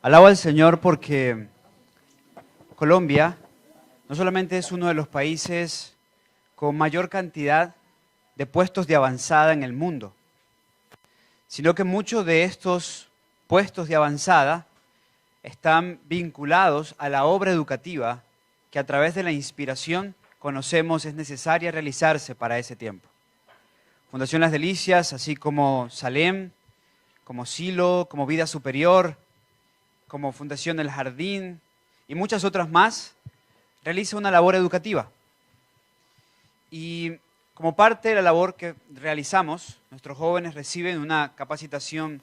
Alabo al Señor porque Colombia no solamente es uno de los países con mayor cantidad de puestos de avanzada en el mundo, sino que muchos de estos puestos de avanzada están vinculados a la obra educativa que a través de la inspiración conocemos es necesaria realizarse para ese tiempo. Fundación Las Delicias, así como Salem, como Silo, como Vida Superior, como Fundación El Jardín y muchas otras más, realiza una labor educativa. Y como parte de la labor que realizamos, nuestros jóvenes reciben una capacitación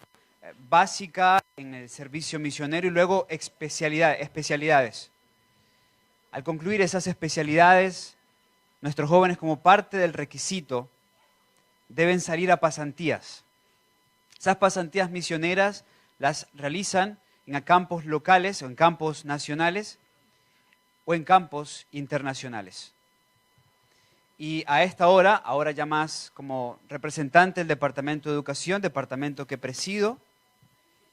básica en el servicio misionero y luego especialidades. Al concluir esas especialidades, nuestros jóvenes, como parte del requisito, deben salir a pasantías. Esas pasantías misioneras las realizan en campos locales o en campos nacionales o en campos internacionales. Y a esta hora, ahora ya más como representante del Departamento de Educación, departamento que presido,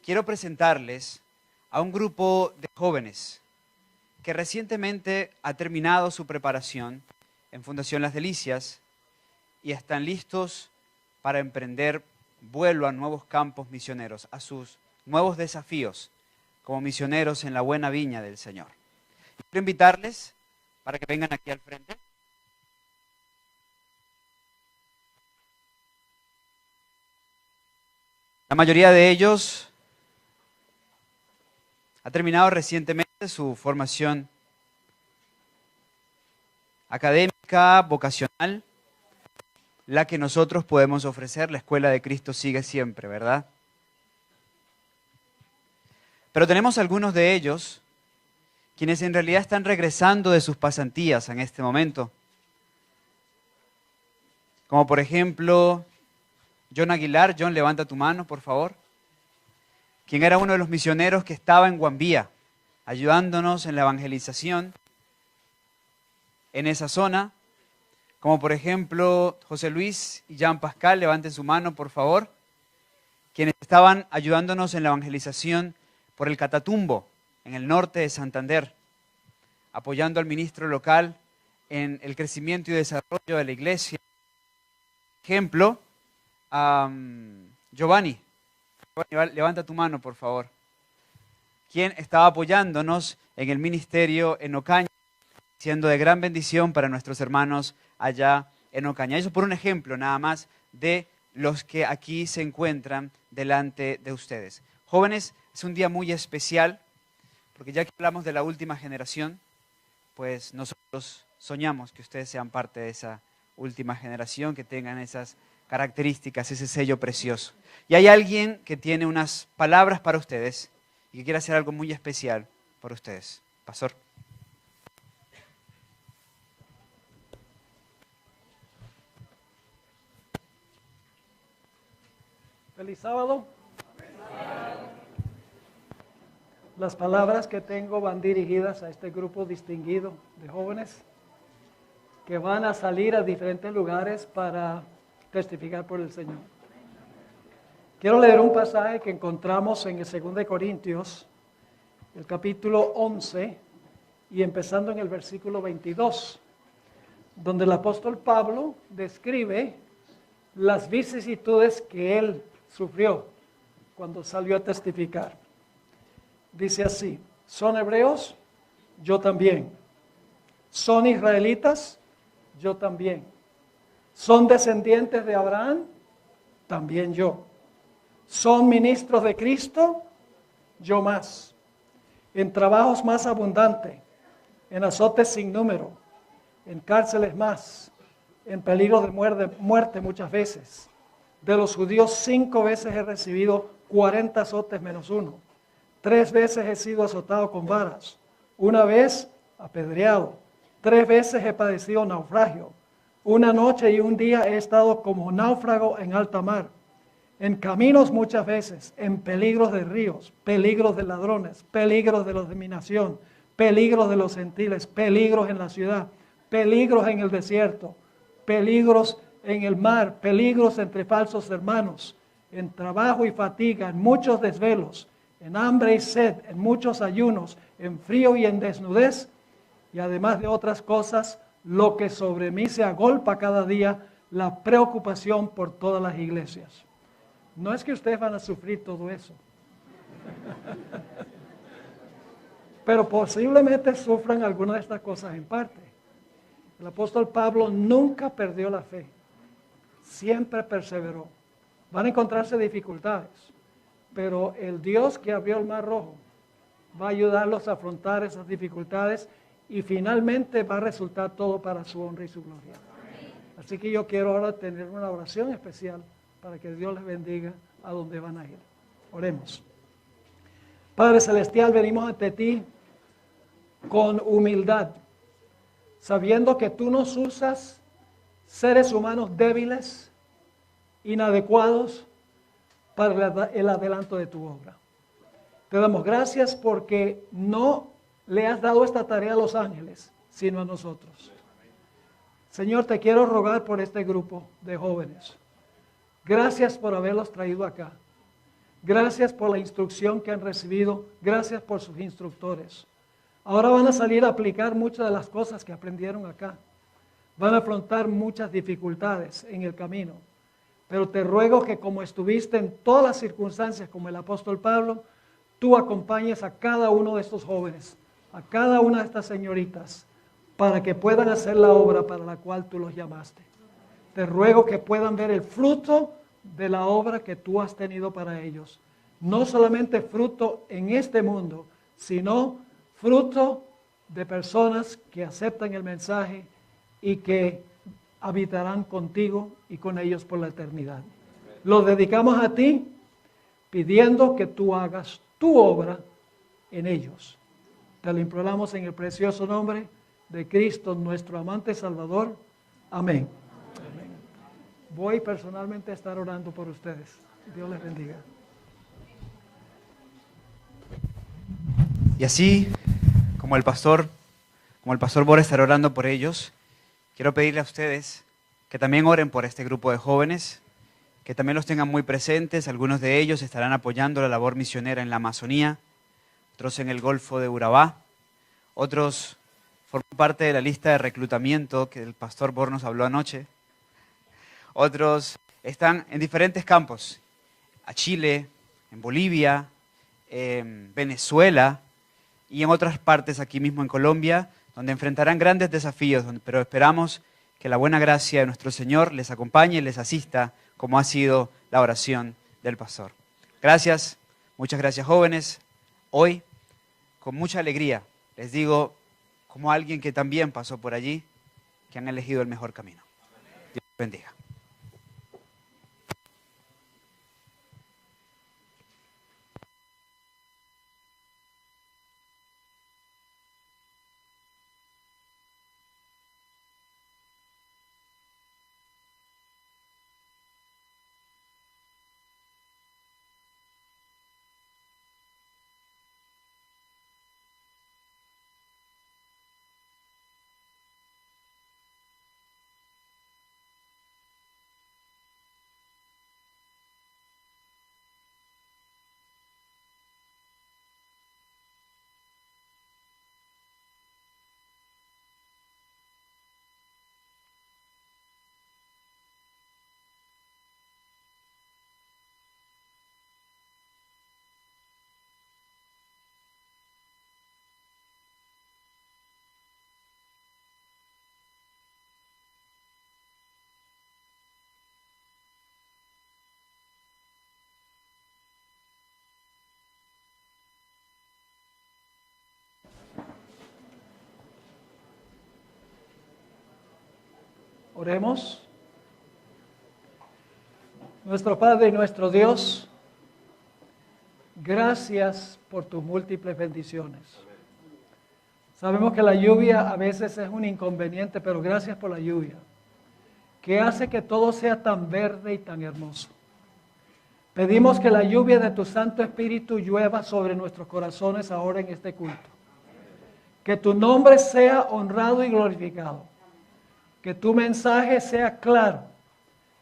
quiero presentarles a un grupo de jóvenes que recientemente ha terminado su preparación en Fundación Las Delicias y están listos para emprender vuelo a nuevos campos misioneros, a sus nuevos desafíos como misioneros en la buena viña del Señor. Quiero invitarles para que vengan aquí al frente. La mayoría de ellos ha terminado recientemente su formación académica, vocacional, la que nosotros podemos ofrecer. La Escuela de Cristo sigue siempre, ¿verdad? Pero tenemos algunos de ellos quienes en realidad están regresando de sus pasantías en este momento. Como por ejemplo, John Aguilar. John, levanta tu mano, por favor. Quien era uno de los misioneros que estaba en Guambía, ayudándonos en la evangelización en esa zona. Como por ejemplo, José Luis y Jean Pascal, levanten su mano, por favor. Quienes estaban ayudándonos en la evangelización por el Catatumbo, en el norte de Santander, apoyando al ministro local en el crecimiento y desarrollo de la iglesia. Ejemplo, Giovanni, levanta tu mano, por favor. Quien estaba apoyándonos en el ministerio en Ocaña, siendo de gran bendición para nuestros hermanos allá en Ocaña. Eso por un ejemplo nada más de los que aquí se encuentran delante de ustedes. Jóvenes, es un día muy especial, porque ya que hablamos de la última generación, pues nosotros soñamos que ustedes sean parte de esa última generación, que tengan esas características, ese sello precioso. Y hay alguien que tiene unas palabras para ustedes y que quiere hacer algo muy especial por ustedes. Pastor. Feliz sábado. Las palabras que tengo van dirigidas a este grupo distinguido de jóvenes que van a salir a diferentes lugares para testificar por el Señor. Quiero leer un pasaje que encontramos en el 2 de Corintios, el capítulo 11, y empezando en el versículo 22, donde el apóstol Pablo describe las vicisitudes que él sufrió cuando salió a testificar. Dice así: ¿son hebreos? Yo también. ¿Son israelitas? Yo también. ¿Son descendientes de Abraham? También yo. ¿Son ministros de Cristo? Yo más. En trabajos más abundantes, en azotes sin número, en cárceles más, en peligro de muerte muchas veces. De los judíos 5 veces he recibido 40 azotes menos 1. 3 veces he sido azotado con varas. 1 vez apedreado. 3 veces he padecido naufragio. 1 noche y 1 día he estado como náufrago en alta mar. En caminos muchas veces, en peligros de ríos, peligros de ladrones, peligros de los de mi nación, peligros de los gentiles, peligros en la ciudad, peligros en el desierto, peligros en el mar, peligros entre falsos hermanos, en trabajo y fatiga, en muchos desvelos, en hambre y sed, en muchos ayunos, en frío y en desnudez, y además de otras cosas, lo que sobre mí se agolpa cada día, la preocupación por todas las iglesias. No es que ustedes van a sufrir todo eso, pero posiblemente sufran alguna de estas cosas en parte. El apóstol Pablo nunca perdió la fe, siempre perseveró. Van a encontrarse dificultades, pero el Dios que abrió el Mar Rojo va a ayudarlos a afrontar esas dificultades y finalmente va a resultar todo para su honra y su gloria. Así que yo quiero ahora tener una oración especial para que Dios les bendiga a donde van a ir. Oremos. Padre Celestial, venimos ante ti con humildad, sabiendo que tú nos usas seres humanos débiles, inadecuados para el adelanto de tu obra. Te damos gracias porque no le has dado esta tarea a los ángeles, sino a nosotros. Señor, te quiero rogar por este grupo de jóvenes. Gracias por haberlos traído acá. Gracias por la instrucción que han recibido. Gracias por sus instructores. Ahora van a salir a aplicar muchas de las cosas que aprendieron acá. Van a afrontar muchas dificultades en el camino. Pero te ruego que como estuviste en todas las circunstancias, como el apóstol Pablo, tú acompañes a cada uno de estos jóvenes, a cada una de estas señoritas, para que puedan hacer la obra para la cual tú los llamaste. Te ruego que puedan ver el fruto de la obra que tú has tenido para ellos. No solamente fruto en este mundo, sino fruto de personas que aceptan el mensaje y que habitarán contigo y con ellos por la eternidad. Los dedicamos a ti, pidiendo que tú hagas tu obra en ellos. Te lo imploramos en el precioso nombre de Cristo, nuestro amante Salvador. Amén. Amén. Voy personalmente a estar orando por ustedes. Dios les bendiga. Y así, como el pastor Bora estará orando por ellos, quiero pedirle a ustedes que también oren por este grupo de jóvenes, que también los tengan muy presentes. Algunos de ellos estarán apoyando la labor misionera en la Amazonía, otros en el Golfo de Urabá, otros forman parte de la lista de reclutamiento que el pastor Bor nos habló anoche, otros están en diferentes campos, a Chile, en Bolivia, en Venezuela y en otras partes aquí mismo en Colombia, donde enfrentarán grandes desafíos, pero esperamos que la buena gracia de nuestro Señor les acompañe y les asista, como ha sido la oración del pastor. Gracias, muchas gracias jóvenes. Hoy, con mucha alegría, les digo, como alguien que también pasó por allí, que han elegido el mejor camino. Dios los bendiga. Oremos. Nuestro Padre y nuestro Dios, gracias por tus múltiples bendiciones. Sabemos que la lluvia a veces es un inconveniente, pero gracias por la lluvia, que hace que todo sea tan verde y tan hermoso. Pedimos que la lluvia de tu Santo Espíritu llueva sobre nuestros corazones ahora en este culto. Que tu nombre sea honrado y glorificado. Que tu mensaje sea claro.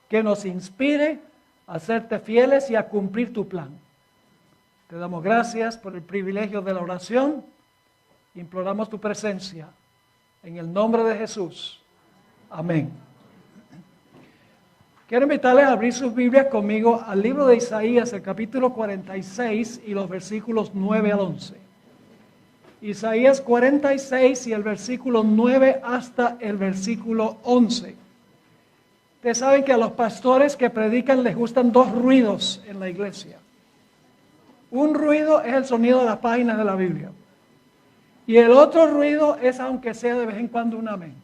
Que nos inspire a serte fieles y a cumplir tu plan. Te damos gracias por el privilegio de la oración. Imploramos tu presencia. En el nombre de Jesús. Amén. Quiero invitarles a abrir sus Biblias conmigo al libro de Isaías, el capítulo 46 y los versículos 9 al 11. Isaías 46 y el versículo 9 hasta el versículo 11. Ustedes saben que a los pastores que predican les gustan dos ruidos en la iglesia. Un ruido es el sonido de las páginas de la Biblia. Y el otro ruido es, aunque sea de vez en cuando, un amén.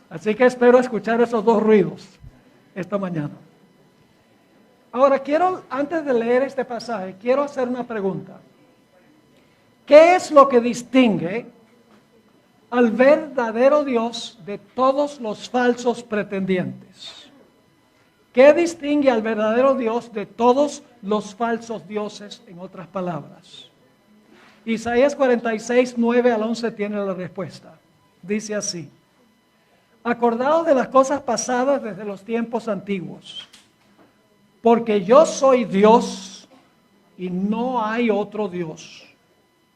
Así que espero escuchar esos dos ruidos esta mañana. Ahora antes de leer este pasaje, quiero hacer una pregunta. ¿Qué es lo que distingue al verdadero Dios de todos los falsos pretendientes? ¿Qué distingue al verdadero Dios de todos los falsos dioses, en otras palabras? Isaías 46, 9 al 11 tiene la respuesta. Dice así: acordaos de las cosas pasadas desde los tiempos antiguos, porque yo soy Dios y no hay otro Dios,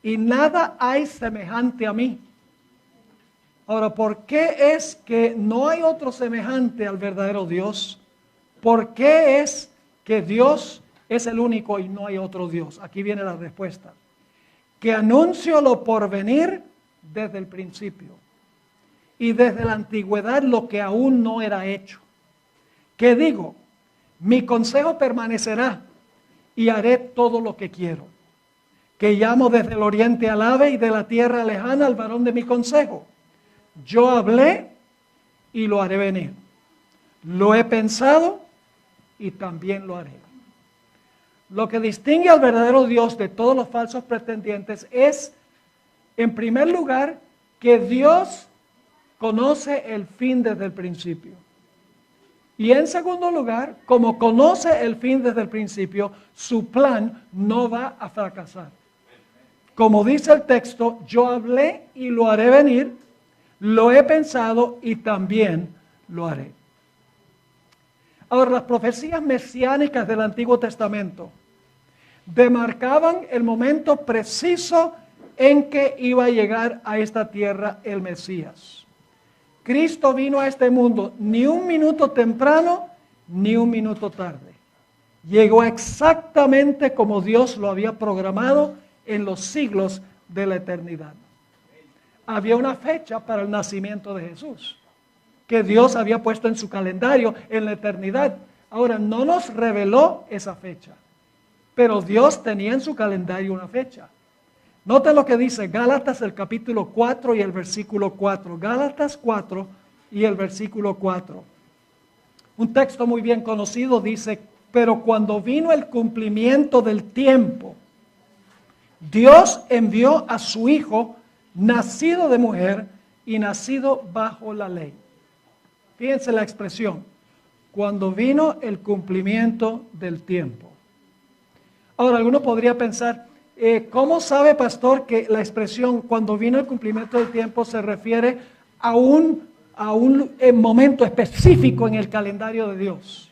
y nada hay semejante a mí. Ahora, ¿por qué es que no hay otro semejante al verdadero Dios? ¿Por qué es que Dios es el único y no hay otro Dios? Aquí viene la respuesta. Que anuncio lo por venir desde el principio, y desde la antigüedad lo que aún no era hecho. Que digo, mi consejo permanecerá y haré todo lo que quiero. Que llamo desde el oriente al ave y de la tierra lejana al varón de mi consejo. Yo hablé y lo haré venir. Lo he pensado y también lo haré. Lo que distingue al verdadero Dios de todos los falsos pretendientes es, en primer lugar, que Dios conoce el fin desde el principio. Y en segundo lugar, como conoce el fin desde el principio, su plan no va a fracasar. Como dice el texto, yo hablé y lo haré venir, lo he pensado y también lo haré. Ahora, las profecías mesiánicas del Antiguo Testamento demarcaban el momento preciso en que iba a llegar a esta tierra el Mesías. Cristo vino a este mundo ni un minuto temprano ni un minuto tarde. Llegó exactamente como Dios lo había programado en los siglos de la eternidad. Había una fecha para el nacimiento de Jesús que Dios había puesto en su calendario en la eternidad. Ahora, no nos reveló esa fecha, pero Dios tenía en su calendario una fecha. Noten lo que dice Gálatas, el capítulo 4 y el versículo 4. Gálatas 4 y el versículo 4. Un texto muy bien conocido dice: pero cuando vino el cumplimiento del tiempo, Dios envió a su Hijo, nacido de mujer y nacido bajo la ley. Fíjense la expresión: cuando vino el cumplimiento del tiempo. Ahora, alguno podría pensar, ¿cómo sabe, pastor, que la expresión cuando vino el cumplimiento del tiempo se refiere a un momento específico en el calendario de Dios?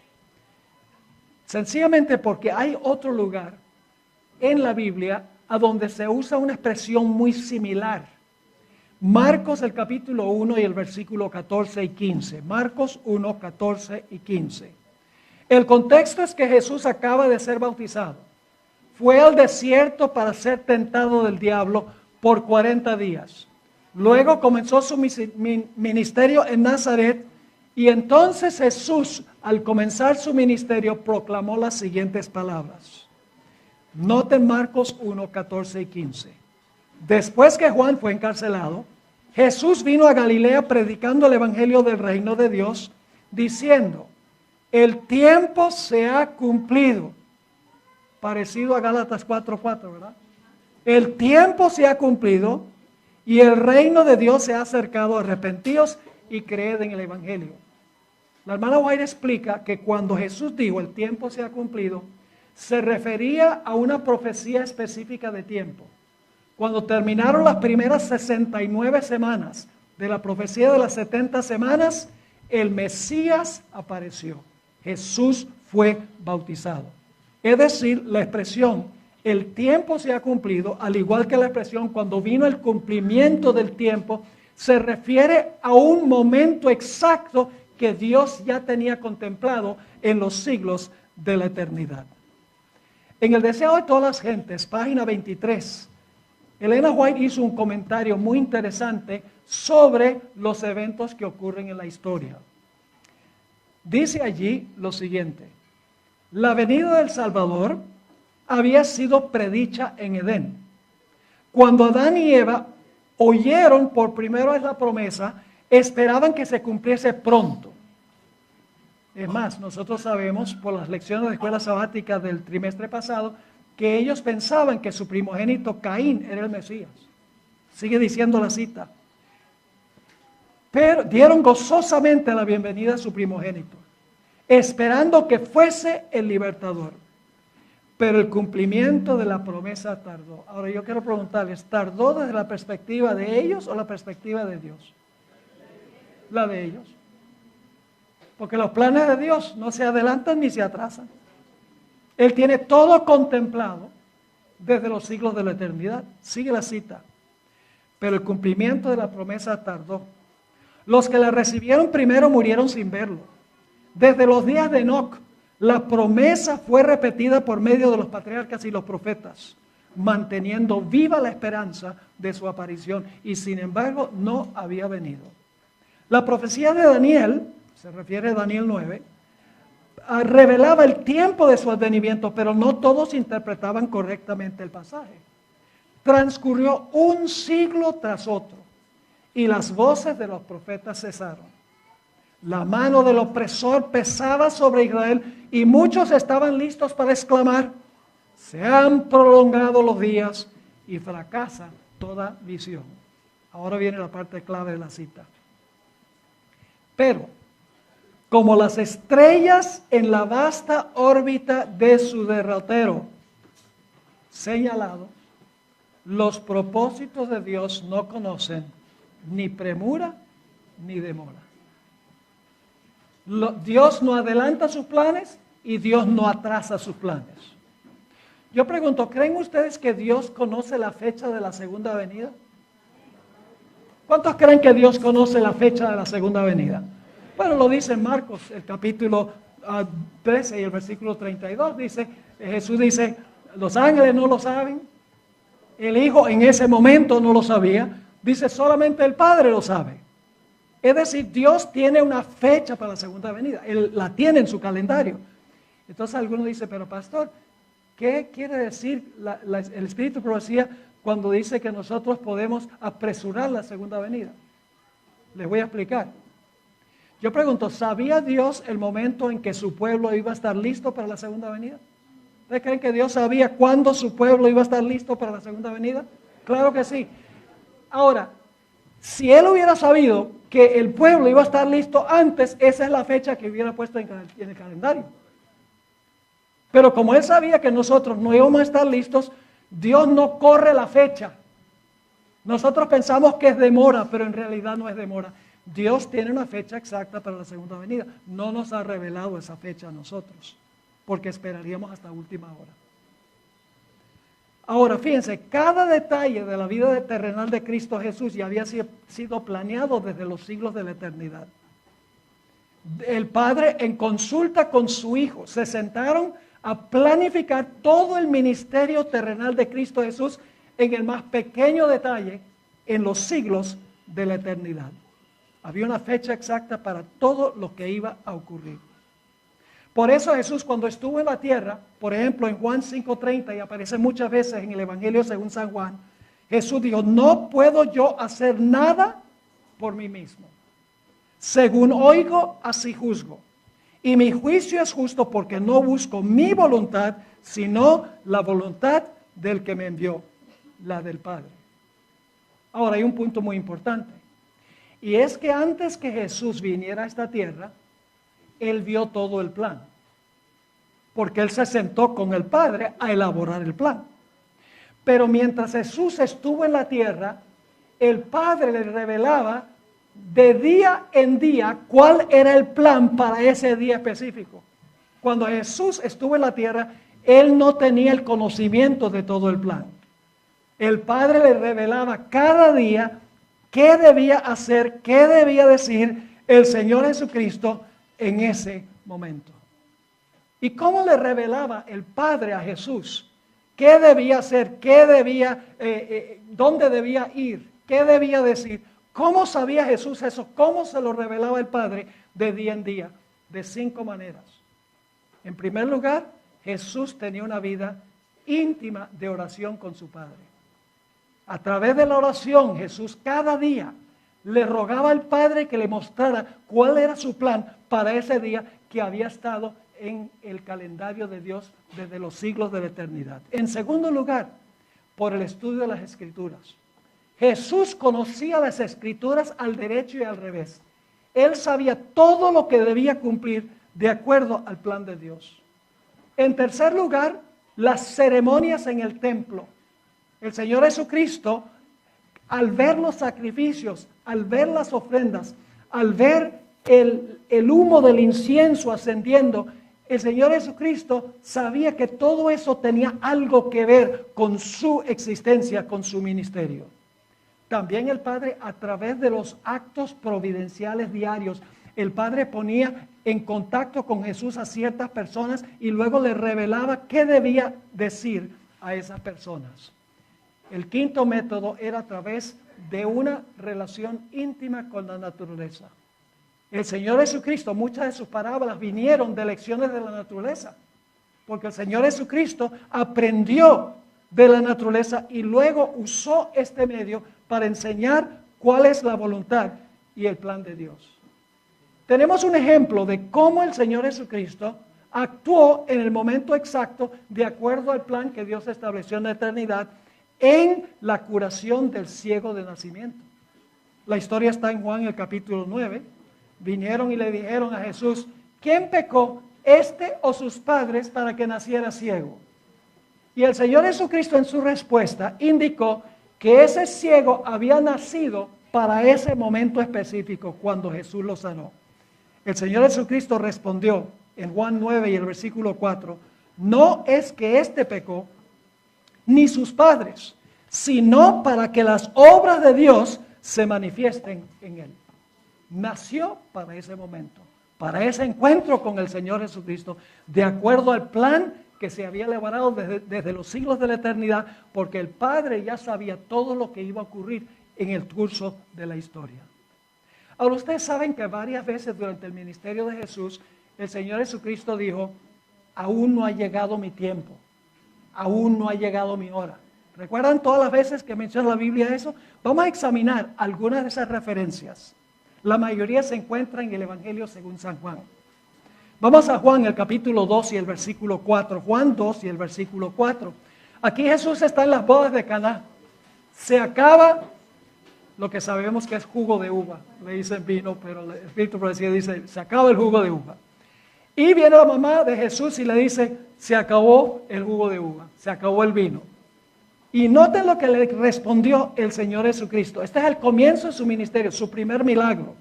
Sencillamente porque hay otro lugar en la Biblia a donde se usa una expresión muy similar. Marcos, el capítulo 1 y el versículo 14 y 15. Marcos 1, 14 y 15. El contexto es que Jesús acaba de ser bautizado. Fue al desierto para ser tentado del diablo por 40 días. Luego comenzó su ministerio en Nazaret, y entonces Jesús, al comenzar su ministerio, proclamó las siguientes palabras. Noten Marcos 1, 14 y 15. Después que Juan fue encarcelado, Jesús vino a Galilea predicando el evangelio del reino de Dios, diciendo: el tiempo se ha cumplido. Parecido a Gálatas 4:4, ¿verdad? El tiempo se ha cumplido y el reino de Dios se ha acercado. Arrepentíos y creed en el evangelio. La hermana White explica que cuando Jesús dijo el tiempo se ha cumplido, se refería a una profecía específica de tiempo. Cuando terminaron las primeras 69 semanas de la profecía de las 70 semanas, el Mesías apareció. Jesús fue bautizado. Es decir, la expresión el tiempo se ha cumplido, al igual que la expresión cuando vino el cumplimiento del tiempo, se refiere a un momento exacto que Dios ya tenía contemplado en los siglos de la eternidad. En El deseo de todas las gentes, página 23, Elena White hizo un comentario muy interesante sobre los eventos que ocurren en la historia. Dice allí lo siguiente: la venida del Salvador había sido predicha en Edén. Cuando Adán y Eva oyeron por primera vez la promesa, esperaban que se cumpliese pronto. Es más, nosotros sabemos por las lecciones de escuela sabática del trimestre pasado que ellos pensaban que su primogénito Caín era el Mesías. Sigue diciendo la cita. Pero dieron gozosamente la bienvenida a su primogénito, esperando que fuese el libertador. Pero el cumplimiento de la promesa tardó. Ahora yo quiero preguntarles, ¿tardó desde la perspectiva de ellos o la perspectiva de Dios? La de ellos. Porque los planes de Dios no se adelantan ni se atrasan. Él tiene todo contemplado desde los siglos de la eternidad. Sigue la cita. Pero el cumplimiento de la promesa tardó. Los que la recibieron primero murieron sin verlo. Desde los días de Enoc, la promesa fue repetida por medio de los patriarcas y los profetas, manteniendo viva la esperanza de su aparición, y sin embargo no había venido. La profecía de Daniel, se refiere a Daniel 9, revelaba el tiempo de su advenimiento, pero no todos interpretaban correctamente el pasaje. Transcurrió un siglo tras otro, y las voces de los profetas cesaron. La mano del opresor pesaba sobre Israel y muchos estaban listos para exclamar: se han prolongado los días y fracasa toda visión. Ahora viene la parte clave de la cita. Pero, como las estrellas en la vasta órbita de su derrotero señalado, los propósitos de Dios no conocen ni premura ni demora. Dios no adelanta sus planes y Dios no atrasa sus planes. Yo pregunto, ¿creen ustedes que Dios conoce la fecha de la segunda venida? ¿Cuántos creen que Dios conoce la fecha de la segunda venida? Bueno, lo dice en Marcos, el capítulo 13 y el versículo 32. Jesús dice, los ángeles no lo saben, el Hijo en ese momento no lo sabía, dice solamente el Padre lo sabe. Es decir, Dios tiene una fecha para la segunda venida. Él la tiene en su calendario. Entonces alguno dice, pero pastor, ¿qué quiere decir el Espíritu de profecía cuando dice que nosotros podemos apresurar la segunda venida? Les voy a explicar. Yo pregunto, ¿sabía Dios el momento en que su pueblo iba a estar listo para la segunda venida? ¿Ustedes creen que Dios sabía cuándo su pueblo iba a estar listo para la segunda venida? Claro que sí. Ahora, si Él hubiera sabido que el pueblo iba a estar listo antes, esa es la fecha que hubiera puesto en el calendario. Pero como Él sabía que nosotros no íbamos a estar listos, Dios no corre la fecha. Nosotros pensamos que es demora, pero en realidad no es demora. Dios tiene una fecha exacta para la segunda venida. No nos ha revelado esa fecha a nosotros, porque esperaríamos hasta última hora. Ahora, fíjense, cada detalle de la vida terrenal de Cristo Jesús ya había sido planeado desde los siglos de la eternidad. El Padre, en consulta con su Hijo, se sentaron a planificar todo el ministerio terrenal de Cristo Jesús en el más pequeño detalle en los siglos de la eternidad. Había una fecha exacta para todo lo que iba a ocurrir. Por eso Jesús, cuando estuvo en la tierra, por ejemplo en Juan 5:30, y aparece muchas veces en el Evangelio según San Juan, Jesús dijo, no puedo yo hacer nada por mí mismo. Según oigo, así juzgo. Y mi juicio es justo porque no busco mi voluntad, sino la voluntad del que me envió, la del Padre. Ahora hay un punto muy importante. Y es que antes que Jesús viniera a esta tierra, Él vio todo el plan. Porque Él se sentó con el Padre a elaborar el plan. Pero mientras Jesús estuvo en la tierra, el Padre le revelaba de día en día cuál era el plan para ese día específico. Cuando Jesús estuvo en la tierra, Él no tenía el conocimiento de todo el plan. El Padre le revelaba cada día qué debía hacer, qué debía decir el Señor Jesucristo en ese momento. ¿Y cómo le revelaba el Padre a Jesús? ¿Qué debía hacer? ¿Qué debía, dónde debía ir? ¿Qué debía decir? ¿Cómo sabía Jesús eso? ¿Cómo se lo revelaba el Padre de día en día? De 5 maneras. En primer lugar, Jesús tenía una vida íntima de oración con su Padre. A través de la oración, Jesús cada día le rogaba al Padre que le mostrara cuál era su plan para ese día que había estado en el calendario de Dios desde los siglos de la eternidad. En segundo lugar, por el estudio de las Escrituras. Jesús conocía las Escrituras al derecho y al revés. Él sabía todo lo que debía cumplir de acuerdo al plan de Dios. En tercer lugar, las ceremonias en el templo. El Señor Jesucristo, al ver los sacrificios, al ver las ofrendas, al ver el humo del incienso ascendiendo, el Señor Jesucristo sabía que todo eso tenía algo que ver con su existencia, con su ministerio. También el Padre, a través de los actos providenciales diarios, el Padre ponía en contacto con Jesús a ciertas personas y luego le revelaba qué debía decir a esas personas. El quinto método era a través de una relación íntima con la naturaleza. El Señor Jesucristo, muchas de sus parábolas vinieron de lecciones de la naturaleza, porque el Señor Jesucristo aprendió de la naturaleza y luego usó este medio para enseñar cuál es la voluntad y el plan de Dios. Tenemos un ejemplo de cómo el Señor Jesucristo actuó en el momento exacto de acuerdo al plan que Dios estableció en la eternidad en la curación del ciego de nacimiento. La historia está en Juan el capítulo 9. Vinieron y le dijeron a Jesús, ¿quién pecó, este o sus padres, para que naciera ciego? Y el Señor Jesucristo en su respuesta indicó que ese ciego había nacido para ese momento específico cuando Jesús lo sanó. El Señor Jesucristo respondió en Juan 9 y el versículo 4, no es que éste pecó, ni sus padres, sino para que las obras de Dios se manifiesten en él. Nació para ese momento, para ese encuentro con el Señor Jesucristo, de acuerdo al plan que se había elaborado desde los siglos de la eternidad, porque el Padre ya sabía todo lo que iba a ocurrir en el curso de la historia. Ahora ustedes saben que varias veces durante el ministerio de Jesús, el Señor Jesucristo dijo, aún no ha llegado mi tiempo, aún no ha llegado mi hora. ¿Recuerdan todas las veces que menciona la Biblia eso? Vamos a examinar algunas de esas referencias. La mayoría se encuentra en el Evangelio según San Juan. Vamos a Juan, el capítulo 2 y el versículo 4. Juan 2 y el versículo 4. Aquí Jesús está en las bodas de Caná. Se acaba lo que sabemos que es jugo de uva. Le dicen vino, pero el Espíritu Profecía dice, se acaba el jugo de uva. Y viene la mamá de Jesús y le dice, se acabó el jugo de uva, se acabó el vino. Y noten lo que le respondió el Señor Jesucristo. Este es el comienzo de su ministerio, su primer milagro.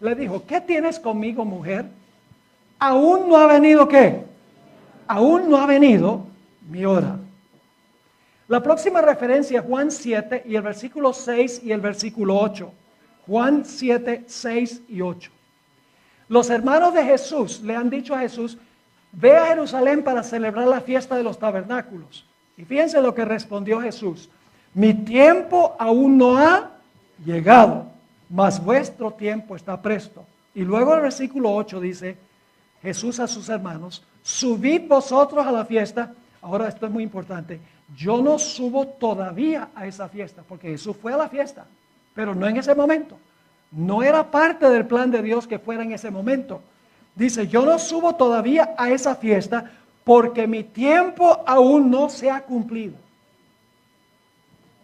Le dijo, ¿qué tienes conmigo, mujer? Aún no ha venido, ¿qué? Aún no ha venido mi hora. La próxima referencia es Juan 7 y el versículo 6 y el versículo 8. Juan 7, 6 y 8. Los hermanos de Jesús le han dicho a Jesús, ve a Jerusalén para celebrar la fiesta de los tabernáculos. Y fíjense lo que respondió Jesús. Mi tiempo aún no ha llegado, mas vuestro tiempo está presto. Y luego el versículo 8 dice, Jesús a sus hermanos, subid vosotros a la fiesta. Ahora esto es muy importante. Yo no subo todavía a esa fiesta, porque Jesús fue a la fiesta, pero no en ese momento. No era parte del plan de Dios que fuera en ese momento. Dice, yo no subo todavía a esa fiesta porque mi tiempo aún no se ha cumplido.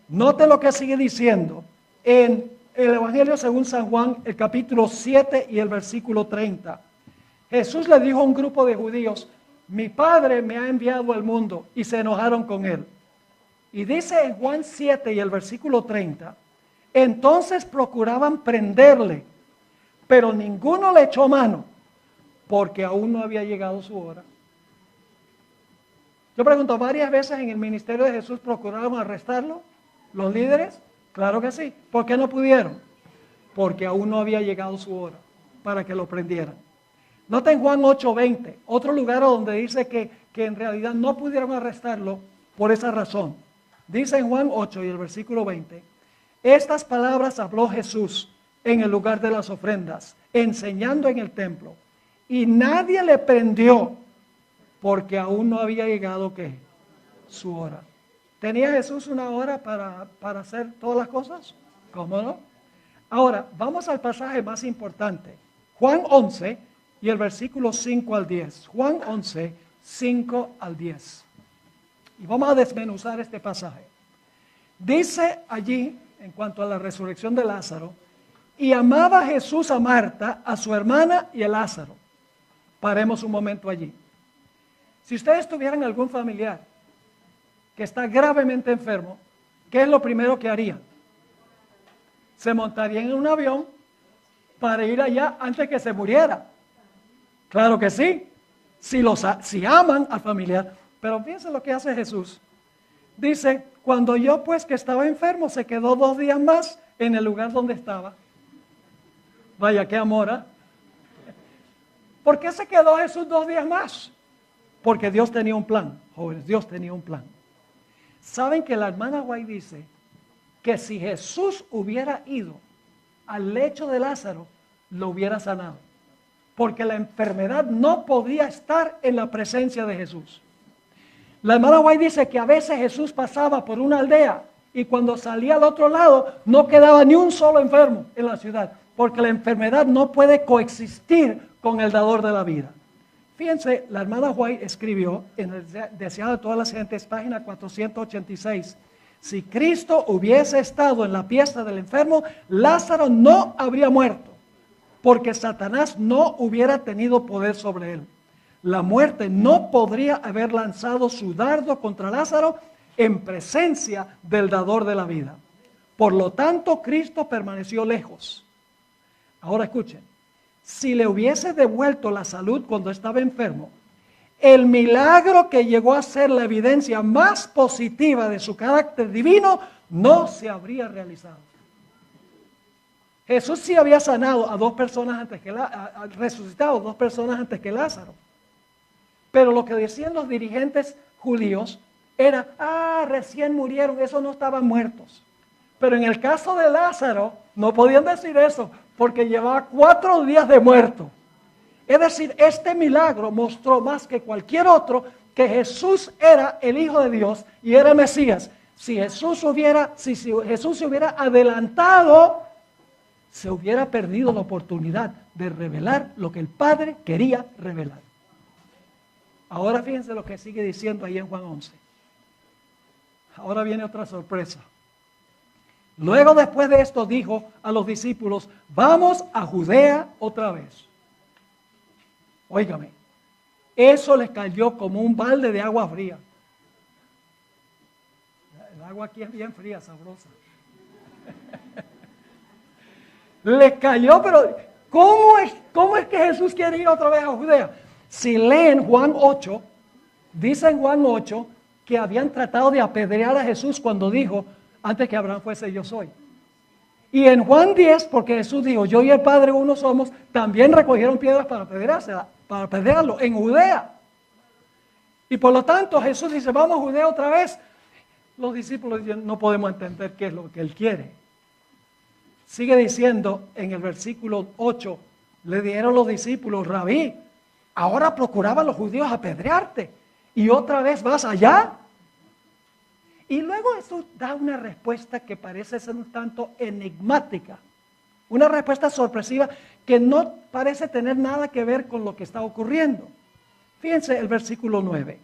Note lo que sigue diciendo en el Evangelio según San Juan, el capítulo 7 y el versículo 30. Jesús le dijo a un grupo de judíos, mi Padre me ha enviado al mundo, y se enojaron con él. Y dice en Juan 7 y el versículo 30, entonces procuraban prenderle, pero ninguno le echó mano, porque aún no había llegado su hora. Yo pregunto, ¿varias veces en el ministerio de Jesús procuraron arrestarlo? ¿Los líderes? Claro que sí. ¿Por qué no pudieron? Porque aún no había llegado su hora para que lo prendieran. Nota en Juan 8:20, otro lugar donde dice que en realidad no pudieron arrestarlo por esa razón. Dice en Juan 8 y el versículo 20, estas palabras habló Jesús en el lugar de las ofrendas, enseñando en el templo. Y nadie le prendió porque aún no había llegado, ¿qué? Su hora. ¿Tenía Jesús una hora para hacer todas las cosas? ¿Cómo no? Ahora, vamos al pasaje más importante. Juan 11 y el versículo 5 al 10. Juan 11, 5 al 10. Y vamos a desmenuzar este pasaje. Dice allí, en cuanto a la resurrección de Lázaro, y amaba Jesús a Marta, a su hermana y a Lázaro. Paremos un momento allí. Si ustedes tuvieran algún familiar que está gravemente enfermo, ¿qué es lo primero que harían? Se montarían en un avión para ir allá antes que se muriera. Claro que sí, si aman al familiar. Pero fíjense lo que hace Jesús. Dice, cuando yo pues que estaba enfermo, se quedó 2 días más en el lugar donde estaba. Vaya, qué amor, ¿eh? ¿Por qué se quedó Jesús 2 días más? Porque Dios tenía un plan, jóvenes, Dios tenía un plan. ¿Saben que la hermana White dice que si Jesús hubiera ido al lecho de Lázaro, lo hubiera sanado? Porque la enfermedad no podía estar en la presencia de Jesús. La hermana White dice que a veces Jesús pasaba por una aldea y cuando salía al otro lado no quedaba ni un solo enfermo en la ciudad, porque la enfermedad no puede coexistir con el dador de la vida. Fíjense, la hermana White escribió en el Deseado de todas las gentes, página 486, si Cristo hubiese estado en la pieza del enfermo, Lázaro no habría muerto, porque Satanás no hubiera tenido poder sobre él. La muerte no podría haber lanzado su dardo contra Lázaro en presencia del dador de la vida. Por lo tanto, Cristo permaneció lejos. Ahora escuchen, si le hubiese devuelto la salud cuando estaba enfermo, el milagro que llegó a ser la evidencia más positiva de su carácter divino no se habría realizado. Jesús sí había sanado a 2 personas antes que resucitado 2 personas antes que Lázaro. Pero lo que decían los dirigentes judíos era, recién murieron, esos no estaban muertos. Pero en el caso de Lázaro, no podían decir eso, porque llevaba 4 días de muerto. Es decir, este milagro mostró más que cualquier otro que Jesús era el Hijo de Dios y era el Mesías. Si Jesús se hubiera adelantado, se hubiera perdido la oportunidad de revelar lo que el Padre quería revelar. Ahora fíjense lo que sigue diciendo ahí en Juan 11. Ahora viene otra sorpresa. Luego después de esto dijo a los discípulos, vamos a Judea otra vez. Óigame, eso les cayó como un balde de agua fría. El agua aquí es bien fría, sabrosa. Les cayó, pero ¿cómo es que Jesús quiere ir otra vez a Judea? Si leen Juan 8, dice en Juan 8 que habían tratado de apedrear a Jesús cuando dijo, antes que Abraham fuese yo soy. Y en Juan 10, porque Jesús dijo, yo y el Padre uno somos, también recogieron piedras para apedrearlo en Judea. Y por lo tanto Jesús dice, vamos a Judea otra vez. Los discípulos dicen, no podemos entender qué es lo que él quiere. Sigue diciendo en el versículo 8, le dijeron los discípulos, Rabí, ahora procuraban los judíos apedrearte y otra vez vas allá. Y luego eso da una respuesta que parece ser un tanto enigmática, una respuesta sorpresiva que no parece tener nada que ver con lo que está ocurriendo. Fíjense el versículo 9.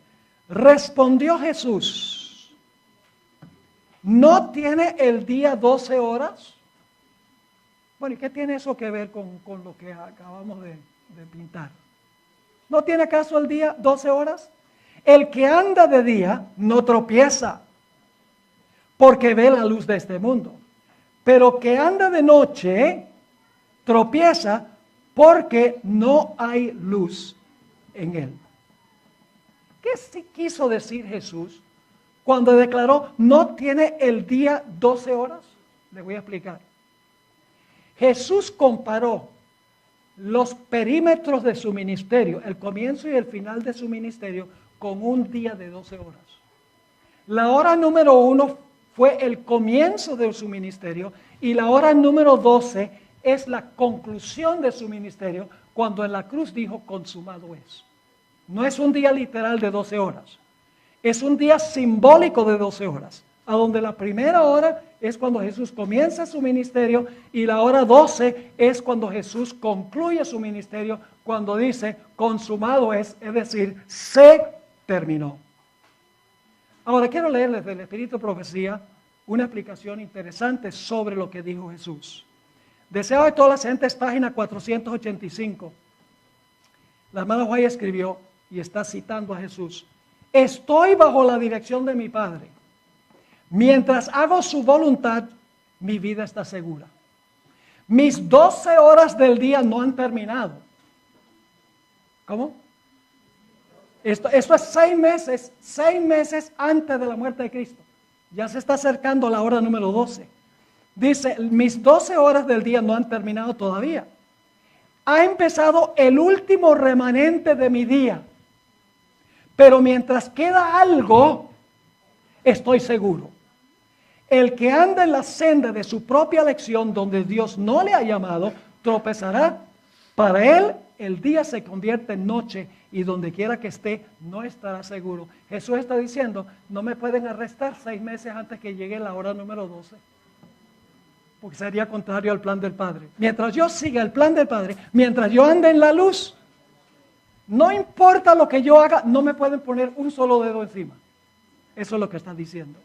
Respondió Jesús, ¿no tiene el día 12 horas? Bueno, ¿y qué tiene eso que ver con lo que acabamos de pintar? ¿No tiene acaso el día 12 horas? El que anda de día no tropieza, porque ve la luz de este mundo. Pero que anda de noche, tropieza, porque no hay luz en él. ¿Qué sí quiso decir Jesús cuando declaró no tiene el día 12 horas? Le voy a explicar. Jesús comparó los perímetros de su ministerio, el comienzo y el final de su ministerio, con un día de 12 horas. La hora número 1 fue el comienzo de su ministerio y la hora número 12 es la conclusión de su ministerio, cuando en la cruz dijo consumado es. No es un día literal de 12 horas, es un día simbólico de 12 horas, a donde la primera hora es cuando Jesús comienza su ministerio y la hora 12 es cuando Jesús concluye su ministerio, cuando dice consumado es decir, se terminó. Ahora quiero leerles del Espíritu de Profecía una explicación interesante sobre lo que dijo Jesús. Deseo de todas las gentes, página 485. La hermana White escribió y está citando a Jesús: estoy bajo la dirección de mi Padre. Mientras hago su voluntad, mi vida está segura. Mis 12 horas del día no han terminado. ¿Cómo? Esto es 6 meses antes de la muerte de Cristo. Ya se está acercando la hora número 12. Dice, mis 12 horas del día no han terminado todavía. Ha empezado el último remanente de mi día. Pero mientras queda algo, estoy seguro. El que anda en la senda de su propia elección, donde Dios no le ha llamado, tropezará. Para él, el día se convierte en noche y donde quiera que esté, no estará seguro. Jesús está diciendo, no me pueden arrestar 6 meses antes que llegue la hora número 12. Porque sería contrario al plan del Padre. Mientras yo siga el plan del Padre, mientras yo ande en la luz, no importa lo que yo haga, no me pueden poner un solo dedo encima. Eso es lo que está diciendo.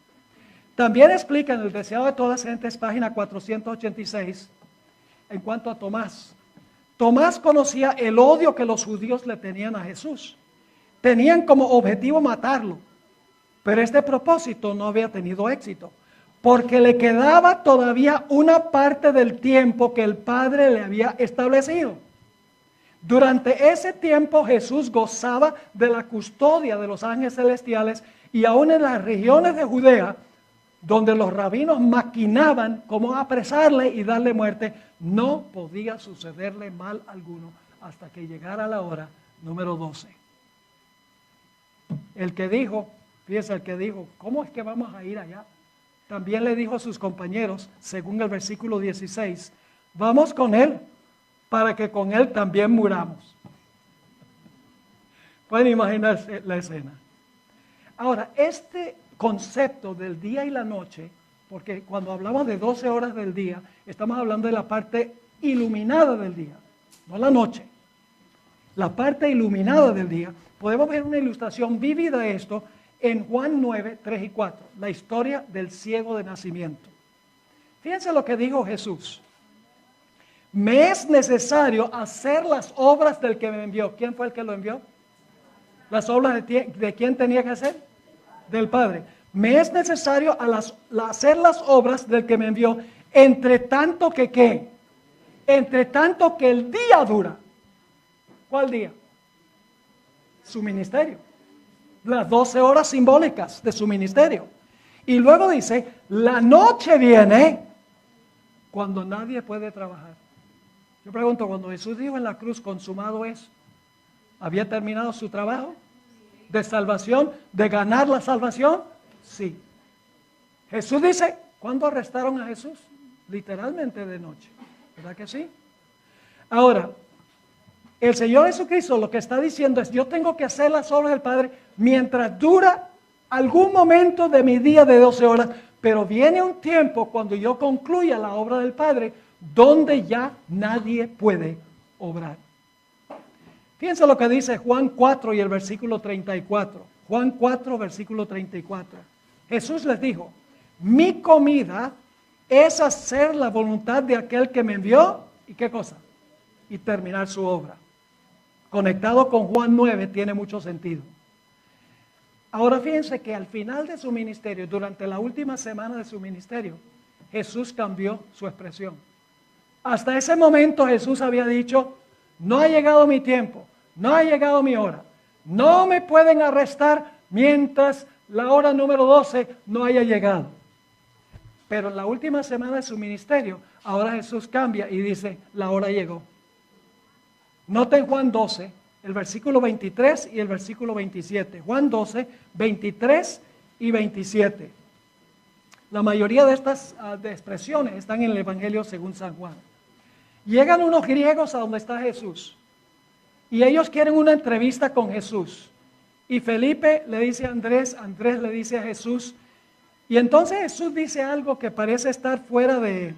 También explica en el Deseado de todas las gentes, página 486, en cuanto a Tomás. Tomás conocía el odio que los judíos le tenían a Jesús. Tenían como objetivo matarlo, pero este propósito no había tenido éxito, porque le quedaba todavía una parte del tiempo que el Padre le había establecido. Durante ese tiempo Jesús gozaba de la custodia de los ángeles celestiales y aún en las regiones de Judea, donde los rabinos maquinaban cómo apresarle y darle muerte, no podía sucederle mal alguno hasta que llegara la hora número 12. El que dijo, fíjese, el que dijo, ¿cómo es que vamos a ir allá? También le dijo a sus compañeros, según el versículo 16, vamos con él, para que con él también muramos. Pueden imaginarse la escena. Ahora, este concepto del día y la noche, porque cuando hablamos de 12 horas del día, estamos hablando de la parte iluminada del día, no la noche. La parte iluminada del día. Podemos ver una ilustración vívida de esto en Juan 9, 3 y 4, la historia del ciego de nacimiento. Fíjense lo que dijo Jesús. Me es necesario hacer las obras del que me envió. ¿Quién fue el que lo envió? ¿Las obras de quién tenía que hacer? Del Padre. Me es necesario hacer las obras del que me envió, entre tanto que ¿qué? Entre tanto que el día dura. ¿Cuál día? Su ministerio. Las 12 horas simbólicas de su ministerio. Y luego dice, la noche viene cuando nadie puede trabajar. Yo pregunto, cuando Jesús dijo en la cruz, consumado es, ¿había terminado su trabajo de salvación, de ganar la salvación? Sí. Jesús dice, ¿cuándo arrestaron a Jesús? Literalmente de noche, ¿verdad que sí? Ahora, el Señor Jesucristo lo que está diciendo es, yo tengo que hacer las obras del Padre mientras dura algún momento de mi día de 12 horas, pero viene un tiempo cuando yo concluya la obra del Padre, donde ya nadie puede obrar. Fíjense lo que dice Juan 4 y el versículo 34. Juan 4, versículo 34. Jesús les dijo, mi comida es hacer la voluntad de aquel que me envió, ¿y qué cosa? Y terminar su obra. Conectado con Juan 9 tiene mucho sentido. Ahora fíjense que al final de su ministerio, durante la última semana de su ministerio, Jesús cambió su expresión. Hasta ese momento Jesús había dicho, no ha llegado mi tiempo, no ha llegado mi hora. No me pueden arrestar mientras la hora número 12 no haya llegado. Pero en la última semana de su ministerio, ahora Jesús cambia y dice, la hora llegó. Noten Juan 12, el versículo 23 y el versículo 27. Juan 12, 23 y 27. La mayoría de estas de expresiones están en el Evangelio según San Juan. Llegan unos griegos a donde está Jesús y ellos quieren una entrevista con Jesús. Y Felipe le dice a Andrés, Andrés le dice a Jesús, y entonces Jesús dice algo que parece estar fuera de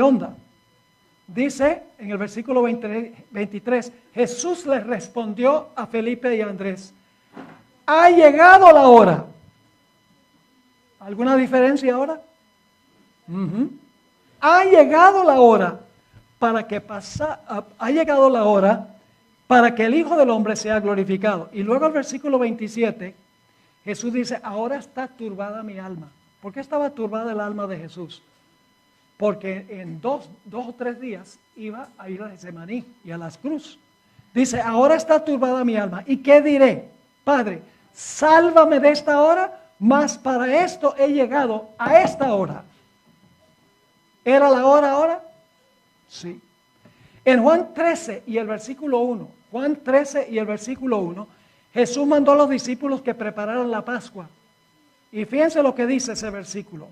onda. Dice en el versículo 23, Jesús les respondió a Felipe y a Andrés, ha llegado la hora. ¿Alguna diferencia ahora? Ha llegado la hora para que el Hijo del Hombre sea glorificado. Y luego el versículo 27, Jesús dice, ahora está turbada mi alma. ¿Por qué estaba turbada el alma de Jesús? Porque en dos o tres días iba a ir a Getsemaní y a las cruces. Dice, ahora está turbada mi alma. ¿Y qué diré? Padre, sálvame de esta hora, mas para esto he llegado a esta hora. ¿Era la hora ahora? Sí. En Juan 13 y el versículo 1, Juan 13 y el versículo 1, Jesús mandó a los discípulos que prepararan la Pascua. Y fíjense lo que dice ese versículo.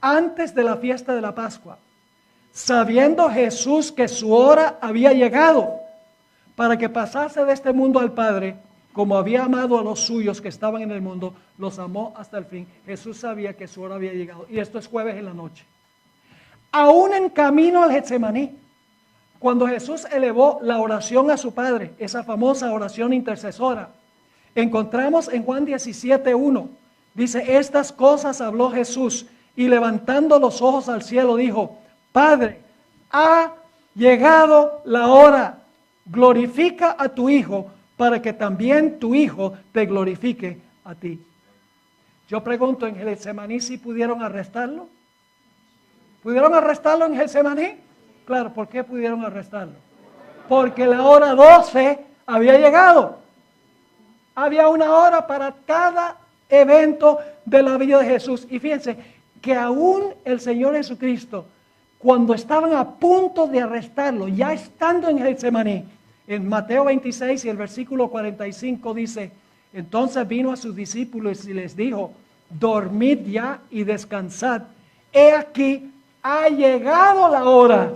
Antes de la fiesta de la Pascua, sabiendo Jesús que su hora había llegado para que pasase de este mundo al Padre, como había amado a los suyos que estaban en el mundo, los amó hasta el fin. Jesús sabía que su hora había llegado. Y esto es jueves en la noche. Aún en camino al Getsemaní, cuando Jesús elevó la oración a su Padre, esa famosa oración intercesora, encontramos en Juan 17:1, dice, estas cosas habló Jesús y levantando los ojos al cielo dijo, Padre, ha llegado la hora, glorifica a tu Hijo para que también tu Hijo te glorifique a ti. Yo pregunto, ¿en Getsemaní si pudieron arrestarlo? ¿Pudieron arrestarlo en Getsemaní? Claro, ¿por qué pudieron arrestarlo? Porque la hora 12 había llegado. Había una hora para cada evento de la vida de Jesús. Y fíjense que aún el Señor Jesucristo, cuando estaban a punto de arrestarlo, ya estando en Getsemaní, en Mateo 26 y el versículo 45 dice, entonces vino a sus discípulos y les dijo, dormid ya y descansad. He aquí, ha llegado la hora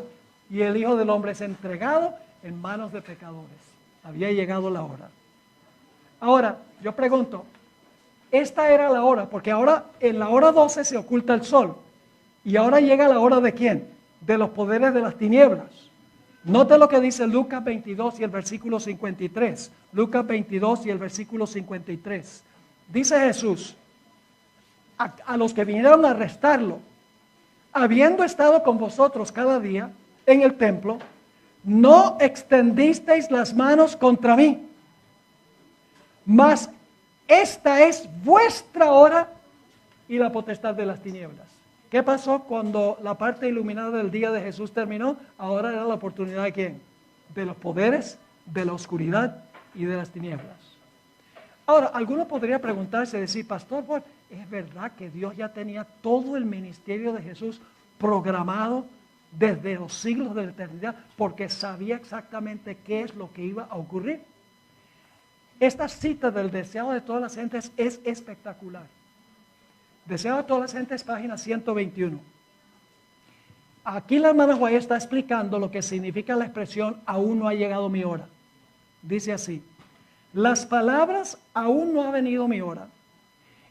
y el Hijo del Hombre es entregado en manos de pecadores. Había llegado la hora. Ahora, yo pregunto, esta era la hora, porque ahora en la hora 12 se oculta el sol. Y ahora llega la hora de ¿quién? De los poderes de las tinieblas. Note lo que dice Lucas 22 y el versículo 53. Lucas 22 y el versículo 53. Dice Jesús a los que vinieron a arrestarlo, habiendo estado con vosotros cada día en el templo, no extendisteis las manos contra mí, mas esta es vuestra hora y la potestad de las tinieblas. ¿Qué pasó cuando la parte iluminada del día de Jesús terminó? Ahora era la oportunidad de ¿quién? De los poderes, de la oscuridad y de las tinieblas. Ahora, alguno podría preguntarse, decir, pastor, pues, ¿es verdad que Dios ya tenía todo el ministerio de Jesús programado desde los siglos de la eternidad? Porque sabía exactamente qué es lo que iba a ocurrir. Esta cita del deseado de todas las gentes es espectacular. Deseado de todas las gentes, página 121. Aquí la hermana Guay está explicando lo que significa la expresión aún no ha llegado mi hora. Dice así, las palabras aún no ha venido mi hora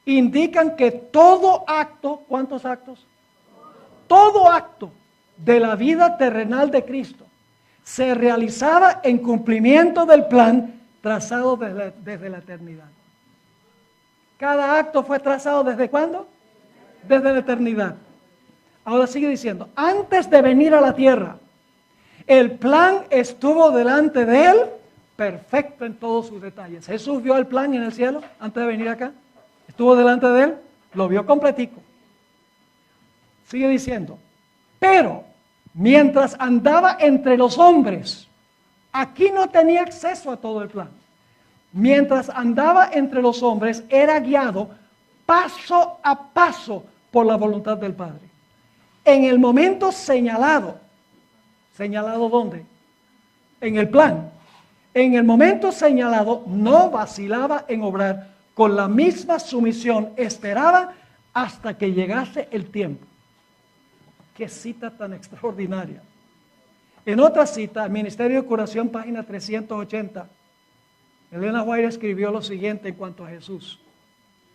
indican que todo acto, ¿cuántos actos? Todo acto de la vida terrenal de Cristo se realizaba en cumplimiento del plan trazado desde la eternidad. Cada acto fue trazado ¿desde cuándo? Desde la eternidad. Ahora sigue diciendo, antes de venir a la tierra, el plan estuvo delante de él, perfecto en todos sus detalles. Jesús vio el plan en el cielo antes de venir acá. Estuvo delante de él, lo vio completico. Sigue diciendo, pero mientras andaba entre los hombres, aquí no tenía acceso a todo el plan. mientras andaba entre los hombres, era guiado paso a paso por la voluntad del Padre. En el momento señalado, ¿señalado dónde? En el plan. En el momento señalado no vacilaba en obrar, con la misma sumisión esperaba hasta que llegase el tiempo. Qué cita tan extraordinaria. En otra cita, Ministerio de Curación, página 380, Elena White escribió lo siguiente en cuanto a Jesús.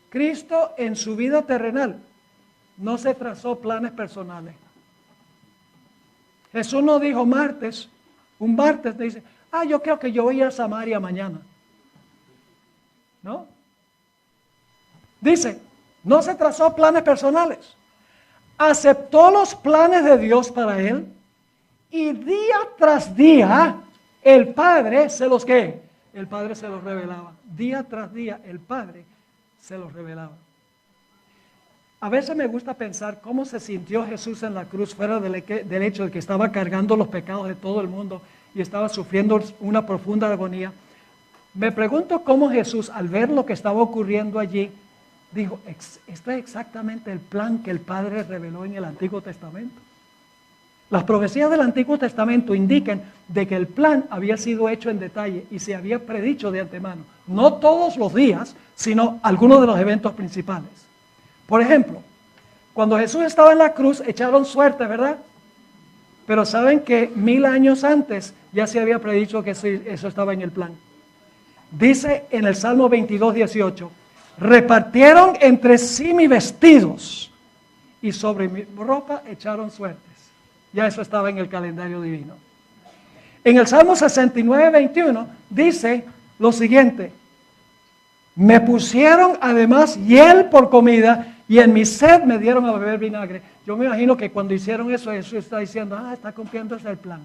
Cristo en su vida terrenal no se trazó planes personales. Jesús no dijo un martes dice, yo creo que yo voy a ir a Samaria mañana. ¿No? Dice, no se trazó planes personales. Aceptó los planes de Dios para él y día tras día el Padre se los ¿qué? El Padre se los revelaba. Día tras día el Padre se los revelaba. A veces me gusta pensar cómo se sintió Jesús en la cruz fuera del hecho de que estaba cargando los pecados de todo el mundo y estaba sufriendo una profunda agonía. Me pregunto cómo Jesús, al ver lo que estaba ocurriendo allí, dijo, este es exactamente el plan que el Padre reveló en el Antiguo Testamento. Las profecías del Antiguo Testamento indican de que el plan había sido hecho en detalle y se había predicho de antemano. No todos los días, sino algunos de los eventos principales. Por ejemplo, cuando Jesús estaba en la cruz, echaron suerte, ¿verdad? Pero saben que 1000 años antes ya se había predicho que eso estaba en el plan. Dice en el Salmo 22, 18, repartieron entre sí mis vestidos y sobre mi ropa echaron suertes. Ya eso estaba en el calendario divino. En el Salmo 69, 21 dice lo siguiente, me pusieron además hiel por comida y en mi sed me dieron a beber vinagre. Yo me imagino que cuando hicieron eso, Jesús está diciendo, está cumpliendo ese plan.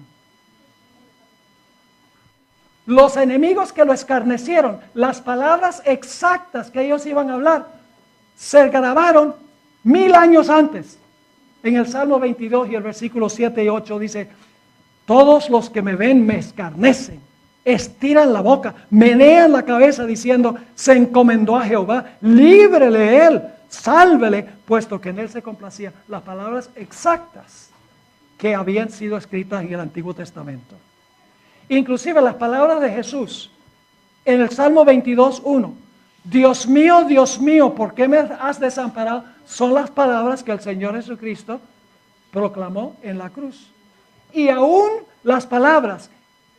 Los enemigos que lo escarnecieron, las palabras exactas que ellos iban a hablar, se grabaron 1000 años antes. En el Salmo 22 y el versículo 7 y 8 dice, todos los que me ven me escarnecen, estiran la boca, menean la cabeza diciendo, se encomendó a Jehová, líbrele él, sálvele, puesto que en él se complacía. Las palabras exactas que habían sido escritas en el Antiguo Testamento. Inclusive las palabras de Jesús en el Salmo 22, 1. Dios mío, ¿por qué me has desamparado? Son las palabras que el Señor Jesucristo proclamó en la cruz. Y aún las palabras,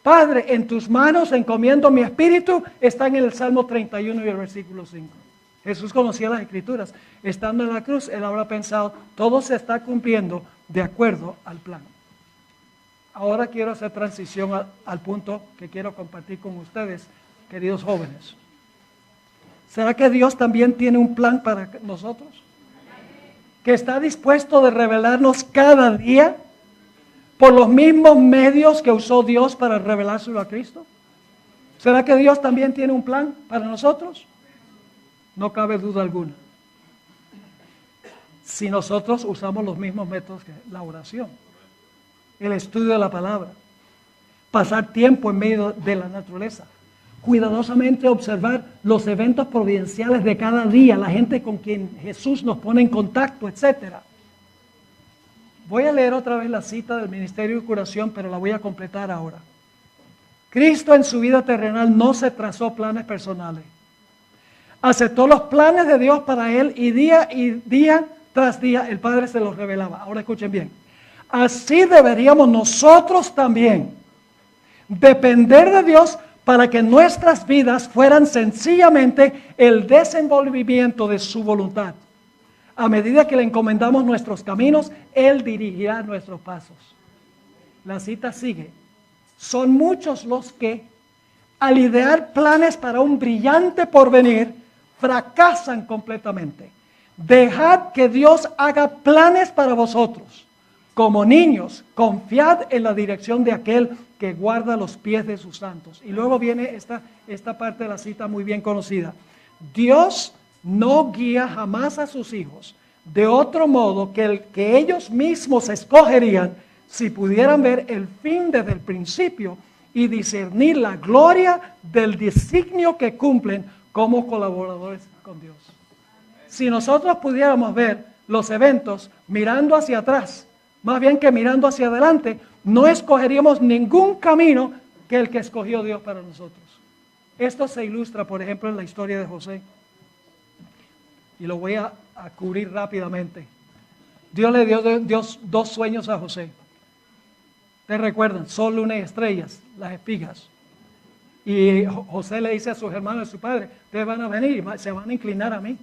Padre, en tus manos encomiendo mi espíritu, están en el Salmo 31 y el versículo 5. Jesús conocía las Escrituras. Estando en la cruz, él habrá pensado, todo se está cumpliendo de acuerdo al plan. Ahora quiero hacer transición al punto que quiero compartir con ustedes, queridos jóvenes. ¿Será que Dios también tiene un plan para nosotros? ¿Que está dispuesto de revelarnos cada día por los mismos medios que usó Dios para revelárselo a Cristo? ¿Será que Dios también tiene un plan para nosotros? No cabe duda alguna. Si nosotros usamos los mismos métodos que la oración, el estudio de la palabra, pasar tiempo en medio de la naturaleza, cuidadosamente observar los eventos providenciales de cada día, la gente con quien Jesús nos pone en contacto, etc. Voy a leer otra vez la cita del Ministerio de Curación, pero la voy a completar ahora. Cristo en su vida terrenal no se trazó planes personales. Aceptó los planes de Dios para él y día tras día el Padre se los revelaba. Ahora escuchen bien. Así deberíamos nosotros también depender de Dios para que nuestras vidas fueran sencillamente el desenvolvimiento de su voluntad. A medida que le encomendamos nuestros caminos, Él dirigirá nuestros pasos. La cita sigue. Son muchos los que, al idear planes para un brillante porvenir, fracasan completamente. Dejad que Dios haga planes para vosotros. Como niños, confiad en la dirección de aquel que guarda los pies de sus santos. Y luego viene esta parte de la cita muy bien conocida. Dios no guía jamás a sus hijos de otro modo que el que ellos mismos escogerían si pudieran ver el fin desde el principio y discernir la gloria del designio que cumplen como colaboradores con Dios. Si nosotros pudiéramos ver los eventos mirando hacia atrás, más bien que mirando hacia adelante, no escogeríamos ningún camino que el que escogió Dios para nosotros. Esto se ilustra, por ejemplo, en la historia de José. Y lo voy a cubrir rápidamente. Dios le dio dos sueños a José. ¿Ustedes recuerdan? Sol, luna y estrellas, las espigas. Y José le dice a sus hermanos y a su padre, ustedes van a venir y se van a inclinar a mí.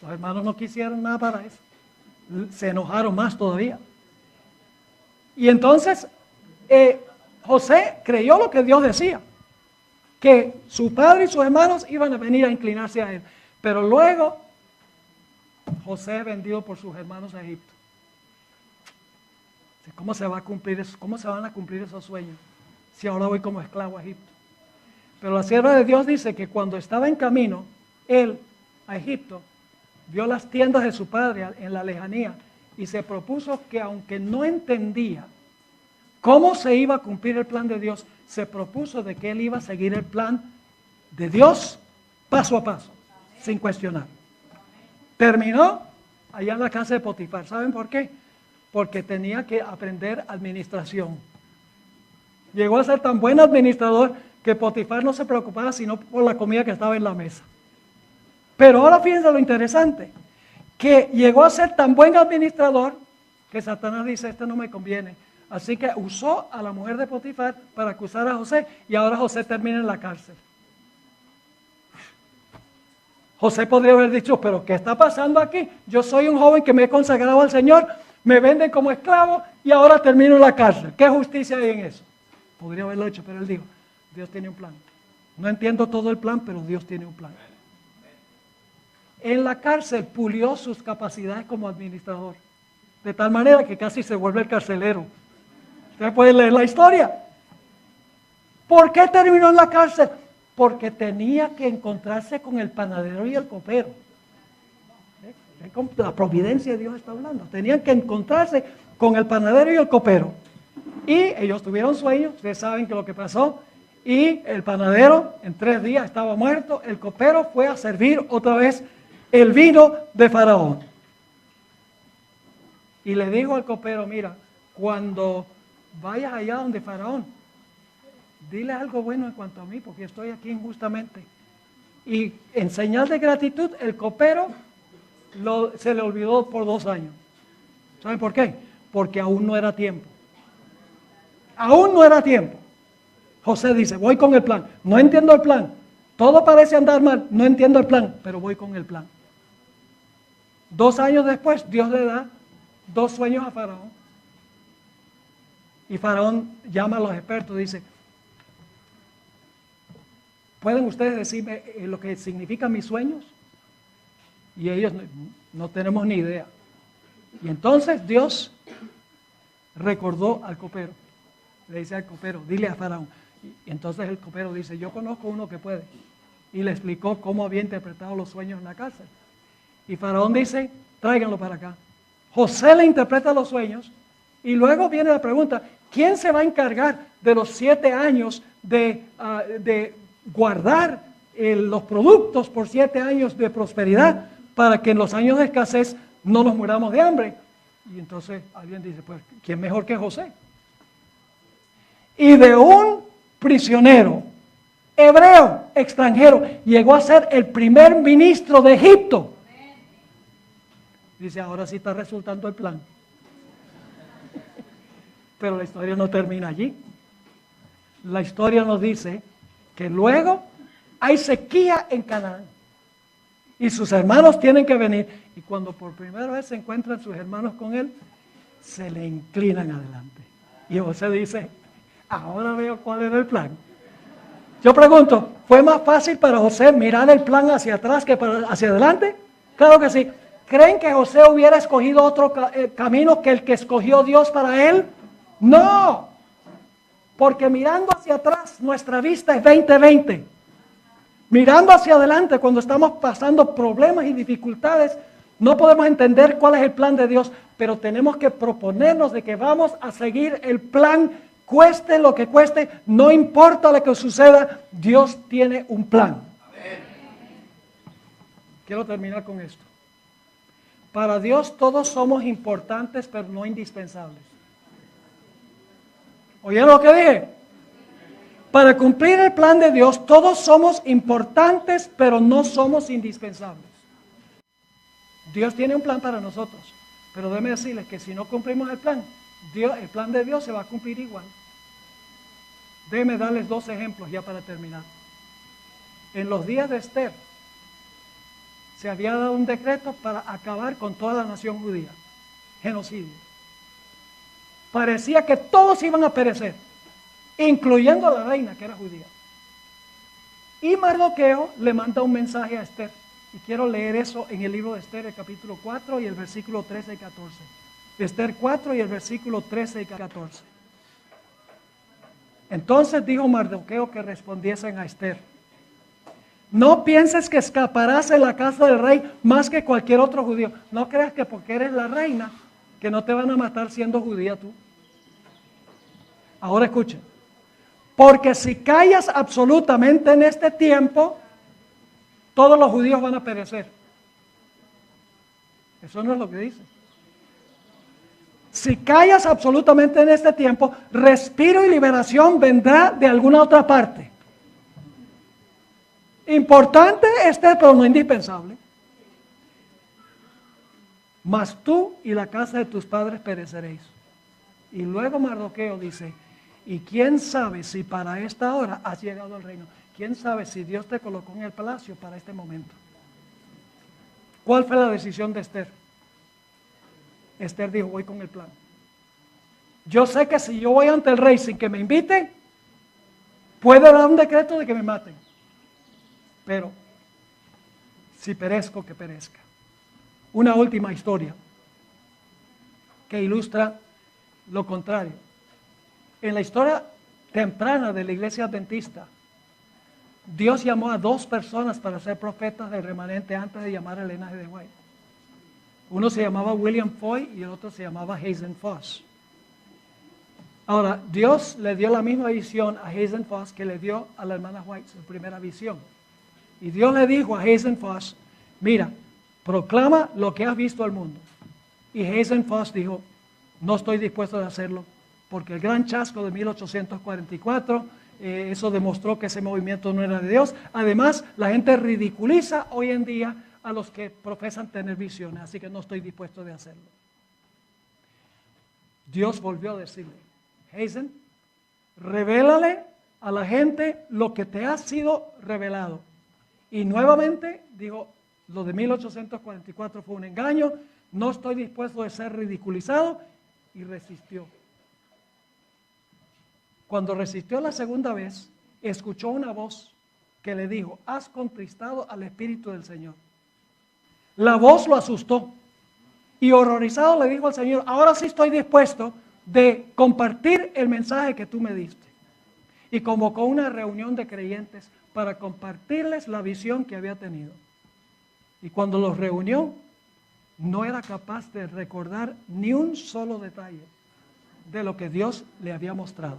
Los hermanos no quisieron nada para eso. Se enojaron más todavía. Y entonces José creyó lo que Dios decía, que su padre y sus hermanos iban a venir a inclinarse a él. Pero luego José es vendido por sus hermanos a Egipto. ¿Cómo se va a cumplir eso? ¿Cómo se van a cumplir esos sueños si ahora voy como esclavo a Egipto? Pero la sierva de Dios dice que cuando estaba en camino, él a Egipto, vio las tiendas de su padre en la lejanía y se propuso que, aunque no entendía cómo se iba a cumplir el plan de Dios, se propuso de que él iba a seguir el plan de Dios paso a paso, sin cuestionar. Terminó allá en la casa de Potifar. ¿Saben por qué? Porque tenía que aprender administración. Llegó a ser tan buen administrador que Potifar no se preocupaba sino por la comida que estaba en la mesa. Pero ahora fíjense lo interesante, que llegó a ser tan buen administrador que Satanás dice, esto no me conviene. Así que usó a la mujer de Potifar para acusar a José y ahora José termina en la cárcel. José podría haber dicho, pero ¿qué está pasando aquí? Yo soy un joven que me he consagrado al Señor, me venden como esclavo y ahora termino en la cárcel. ¿Qué justicia hay en eso? Podría haberlo hecho, pero él dijo, Dios tiene un plan. No entiendo todo el plan, pero Dios tiene un plan. En la cárcel pulió sus capacidades como administrador, de tal manera que casi se vuelve el carcelero. Ustedes pueden leer la historia. ¿Por qué terminó en la cárcel? Porque tenía que encontrarse con el panadero y el copero. La providencia de Dios está hablando. Tenían que encontrarse con el panadero y el copero. Y ellos tuvieron sueños, ustedes saben que lo que pasó. Y el panadero en 3 días estaba muerto. El copero fue a servir otra vez el vino de Faraón. Y le dijo al copero, mira, cuando vayas allá donde Faraón, dile algo bueno en cuanto a mí, porque estoy aquí injustamente. Y en señal de gratitud, el copero se le olvidó por 2 años. ¿Saben por qué? Porque aún no era tiempo. Aún no era tiempo. José dice, voy con el plan. No entiendo el plan. Todo parece andar mal. No entiendo el plan, pero voy con el plan. 2 años después, Dios le da 2 sueños a Faraón. Y Faraón llama a los expertos y dice, ¿pueden ustedes decirme lo que significan mis sueños? Y ellos no tenemos ni idea. Y entonces Dios recordó al copero. Le dice al copero, dile a Faraón. Y entonces el copero dice, yo conozco uno que puede. Y le explicó cómo había interpretado los sueños en la cárcel. Y Faraón dice, tráiganlo para acá. José le interpreta los sueños. Y luego viene la pregunta, ¿quién se va a encargar de los 7 años de guardar los productos por 7 años de prosperidad para que en los años de escasez no nos muramos de hambre? Y entonces alguien dice, pues, ¿quién mejor que José? Y de un prisionero hebreo, extranjero, llegó a ser el primer ministro de Egipto. Dice, ahora sí está resultando el plan. Pero la historia no termina allí. La historia nos dice que luego hay sequía en Canaán. Y sus hermanos tienen que venir. Y cuando por primera vez se encuentran sus hermanos con él, se le inclinan adelante. Y José dice, ahora veo cuál era el plan. Yo pregunto, ¿fue más fácil para José mirar el plan hacia atrás que hacia adelante? Claro que sí. ¿Creen que José hubiera escogido otro camino que el que escogió Dios para él? No. Porque mirando hacia atrás, nuestra vista es 20/20. Mirando hacia adelante, cuando estamos pasando problemas y dificultades, no podemos entender cuál es el plan de Dios, pero tenemos que proponernos de que vamos a seguir el plan cueste lo que cueste, no importa lo que suceda, Dios tiene un plan. Quiero terminar con esto. Para Dios todos somos importantes, pero no indispensables. ¿Oyeron lo que dije? Para cumplir el plan de Dios, todos somos importantes, pero no somos indispensables. Dios tiene un plan para nosotros, pero déjeme decirles que si no cumplimos el plan, el plan de Dios se va a cumplir igual. Déjenme darles 2 ejemplos ya para terminar. En los días de Esther, se había dado un decreto para acabar con toda la nación judía. Genocidio. Parecía que todos iban a perecer, incluyendo a la reina que era judía. Y Mardoqueo le manda un mensaje a Esther. Y quiero leer eso en el libro de Esther, el capítulo 4 y el versículo 13 y 14. Esther 4 y el versículo 13 y 14. Entonces dijo Mardoqueo que respondiesen a Esther: no pienses que escaparás en la casa del rey más que cualquier otro judío. No creas que porque eres la reina, que no te van a matar siendo judía tú. Ahora escuchen. Porque si callas absolutamente en este tiempo, todos los judíos van a perecer. Eso no es lo que dice. Si callas absolutamente en este tiempo, respiro y liberación vendrá de alguna otra parte. Importante pero no indispensable. Mas tú y la casa de tus padres pereceréis. Y luego Mardoqueo dice: y quién sabe si para esta hora has llegado al reino. Quién sabe si Dios te colocó en el palacio para este momento. ¿Cuál fue la decisión de Esther? Esther dijo: voy con el plan. Yo sé que si yo voy ante el rey sin que me inviten, puede dar un decreto de que me maten. Pero si perezco, que perezca. Una última historia que ilustra lo contrario. En la historia temprana de la iglesia adventista, Dios llamó a 2 personas para ser profetas del remanente antes de llamar al linaje de White. Uno se llamaba William Foy y el otro se llamaba Hazen Foss. Ahora, Dios le dio la misma visión a Hazen Foss que le dio a la hermana White, su primera visión. Y Dios le dijo a Hazen Foss: mira, proclama lo que has visto al mundo. Y Hazen Foss dijo: no estoy dispuesto a hacerlo, porque el gran chasco de 1844, eso demostró que ese movimiento no era de Dios. Además, la gente ridiculiza hoy en día a los que profesan tener visiones, así que no estoy dispuesto de hacerlo. Dios volvió a decirle: Hazen, revélale a la gente lo que te ha sido revelado. Y nuevamente dijo: lo de 1844 fue un engaño, no estoy dispuesto a ser ridiculizado, y resistió. Cuando resistió la segunda vez, escuchó una voz que le dijo: has contristado al Espíritu del Señor. La voz lo asustó y horrorizado le dijo al Señor: ahora sí estoy dispuesto de compartir el mensaje que tú me diste. Y convocó una reunión de creyentes para compartirles la visión que había tenido. Y cuando los reunió, no era capaz de recordar ni un solo detalle de lo que Dios le había mostrado.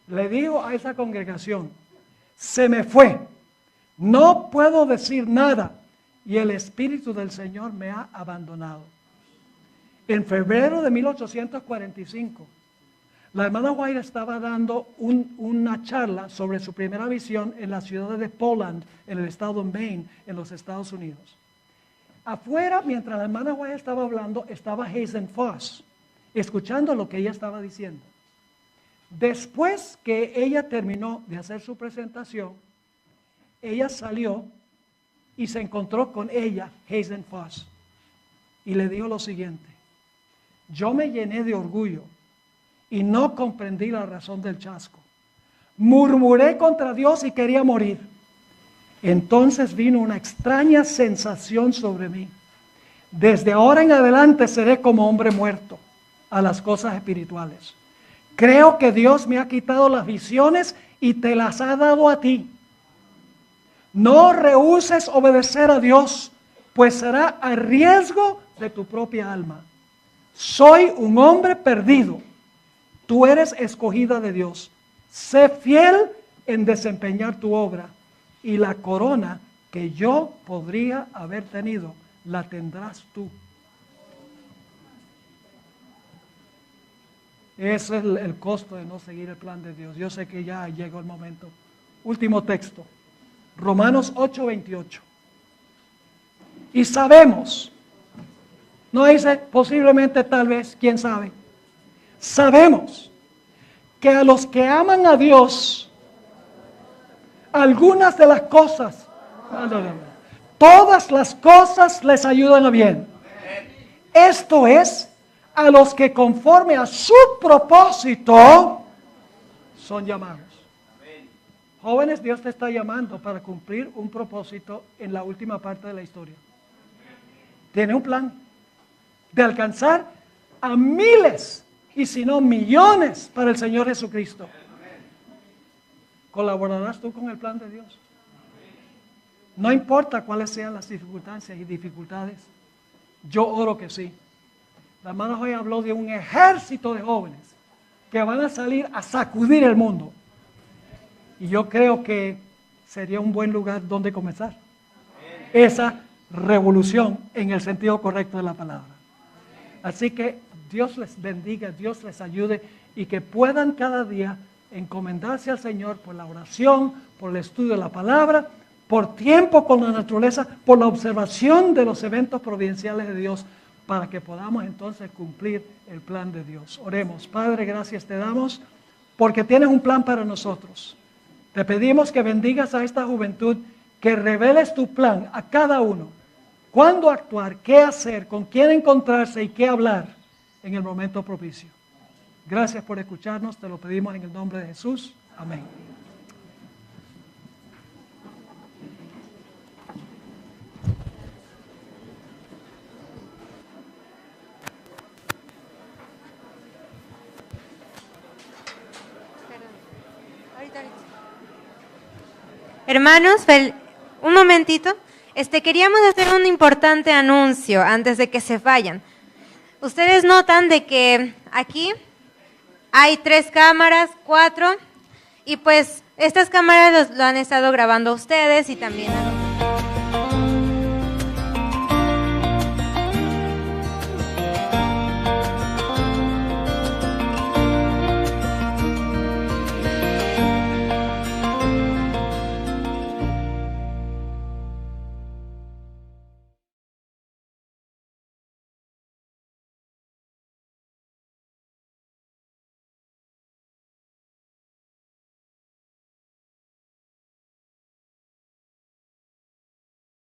Le dijo a esa congregación: se me fue, no puedo decir nada, y el Espíritu del Señor me ha abandonado. En febrero de 1845, la hermana White estaba dando una charla sobre su primera visión en la ciudad de Poland, en el estado de Maine, en los Estados Unidos. Afuera, mientras la hermana White estaba hablando, estaba Hazen Foss, escuchando lo que ella estaba diciendo. Después que ella terminó de hacer su presentación, ella salió y se encontró con ella, Hazen Foss, y le dijo lo siguiente: yo me llené de orgullo y no comprendí la razón del chasco. Murmuré contra Dios y quería morir. Entonces vino una extraña sensación sobre mí. Desde ahora en adelante seré como hombre muerto a las cosas espirituales. Creo que Dios me ha quitado las visiones y te las ha dado a ti. No rehúses obedecer a Dios, pues será a riesgo de tu propia alma. Soy un hombre perdido. Tú eres escogida de Dios. Sé fiel en desempeñar tu obra y la corona que yo podría haber tenido, la tendrás tú. Ese es el costo de no seguir el plan de Dios. Yo sé que ya llegó el momento. Último texto, Romanos 8:28. Y sabemos, no dice posiblemente, tal vez, quién sabe. Sabemos que a los que aman a Dios, algunas de las cosas, todas las cosas les ayudan a bien. Esto es, a los que conforme a su propósito son llamados. Jóvenes, Dios te está llamando para cumplir un propósito en la última parte de la historia. Tiene un plan de alcanzar a miles y si no millones para el Señor Jesucristo. ¿Colaborarás tú con el plan de Dios? No importa cuáles sean las circunstancias y dificultades. Yo oro que sí. La hermana hoy habló de un ejército de jóvenes que van a salir a sacudir el mundo. Y yo creo que sería un buen lugar donde comenzar esa revolución en el sentido correcto de la palabra. Así que Dios les bendiga, Dios les ayude y que puedan cada día encomendarse al Señor por la oración, por el estudio de la palabra, por tiempo con la naturaleza, por la observación de los eventos providenciales de Dios, para que podamos entonces cumplir el plan de Dios. Oremos. Padre, gracias te damos porque tienes un plan para nosotros. Te pedimos que bendigas a esta juventud, que reveles tu plan a cada uno. Cuándo actuar, qué hacer, con quién encontrarse y qué hablar en el momento propicio. Gracias por escucharnos, te lo pedimos en el nombre de Jesús. Amén. Hermanos, un momentito. Queríamos hacer un importante anuncio antes de que se vayan. Ustedes notan de que aquí hay 3 cámaras, 4, y pues estas cámaras lo han estado grabando ustedes y también a nosotros.